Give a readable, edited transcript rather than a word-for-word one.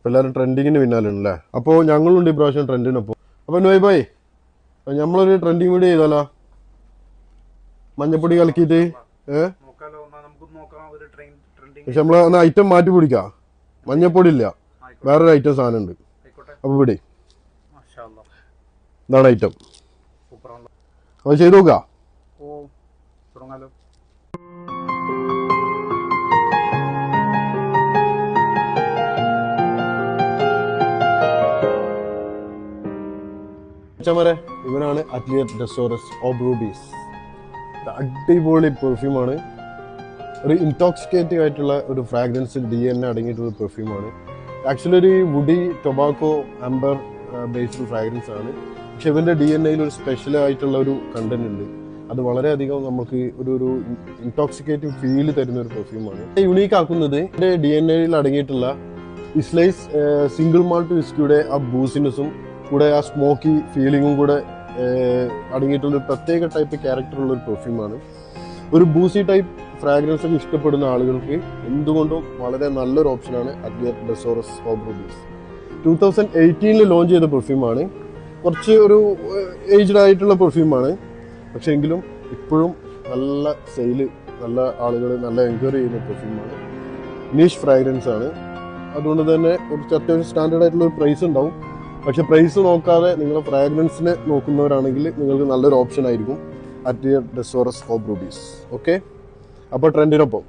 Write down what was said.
എല്ലാവരും ട്രെൻഡിങ്ങിന് പിന്നാലുണ്ടല്ലേ. അപ്പോൾ ഞങ്ങളുണ്ട് ഇപ്രാവശ്യം ട്രെൻഡിനൊപ്പം. അപ്പോൾ നോയ് ഭായ്, നമ്മളൊരു ട്രെൻഡിങ് വീഡിയോ ചെയ്താലോ? മഞ്ഞപ്പൊടി കലക്കിയിട്ട്. പക്ഷെ നമ്മളെ ഒന്ന് ഐറ്റം മാറ്റി പിടിക്കാം. മഞ്ഞപ്പൊടി ഇല്ല, വേറൊരു ഐറ്റം സാധനം ഉണ്ട്. അപ്പോൾ ഇവിടെ ഇതാണ് ഐറ്റം. അപ്പോൾ ചെയ്ത് നോക്കാം. ഇവനാണ് അറ്റ്ലിയർ ഡെസോറസ് ഓബ്രൂബീസ്. അടിപൊളി പെർഫ്യൂമാണ്. ഒരു ഇൻടോക്സിക്കേറ്റിംഗ് ആയിട്ടുള്ള ഒരു ഫ്രാഗ്രൻസിൽ DNA അടങ്ങിയിട്ടുള്ള പെർഫ്യൂമാണ്. ആക്ച്വലി ഒരു woody tobacco amber based fragrance ആണ്. പക്ഷെ ഇവന്റെ DNA ഒരു സ്പെഷ്യൽ ആയിട്ടുള്ള ഒരു കണ്ടന്റ് ഉണ്ട്. അത് വളരെയധികം നമുക്ക് ഒരു ഇൻടോക്സിക്കേറ്റിംഗ് ഫീൽ തരുന്ന ഒരു പെർഫ്യൂമാണ്. യുണീക്ക് ആക്കുന്നത് ഇതിന്റെ DNA അടങ്ങിയിട്ടുള്ള ഇസ്ലൈസ് സിംഗിൾ മാൾട്ട് വിസ്കിയുടെ ആ ബൂസിനെസ്സും കൂടെ ആ സ്മോക്കി ഫീലിങ്ങും കൂടെ അടങ്ങിയിട്ടുള്ള പ്രത്യേക ടൈപ്പ് ക്യാരക്ടറുള്ള ഒരു പെർഫ്യൂമാണ്. ഒരു ബൂസി ടൈപ്പ് ഫ്രാഗ്രൻസ് ഒക്കെ ഇഷ്ടപ്പെടുന്ന ആളുകൾക്ക് എന്തുകൊണ്ടും വളരെ നല്ലൊരു ഓപ്ഷനാണ് അറ്റ്ലിയർ ഡെസോറസ് ഓബ്രൂബീസ്. 2018 ലോഞ്ച് ചെയ്ത പെർഫ്യൂമാണ്. കുറച്ച് ഒരു ഏജ്ഡ് ആയിട്ടുള്ള പെർഫ്യൂമാണ്. പക്ഷെ എങ്കിലും ഇപ്പോഴും നല്ല സെയില്, നല്ല ആളുകൾ നല്ല എൻക്വയറി ചെയ്യുന്ന പെർഫ്യൂമാണ്. നീഷ് ഫ്രാഗ്രൻസ് ആണ്. അതുകൊണ്ട് തന്നെ ഒരു അത്യാവശ്യം സ്റ്റാൻഡേർഡ് ആയിട്ടുള്ള ഒരു പ്രൈസ് ഉണ്ടാവും. പക്ഷെ പ്രൈസ് നോക്കാതെ നിങ്ങൾ ഫ്രാഗ്രൻസിനെ നോക്കുന്നവരാണെങ്കിൽ നിങ്ങൾക്ക് നല്ലൊരു ഓപ്ഷൻ ആയിരിക്കും അറ്റ്ലിയർ ഡെസോറസ് ഓബ്രൂബീസ്. ഓക്കെ, അപ്പോൾ ട്രെൻഡിനൊപ്പം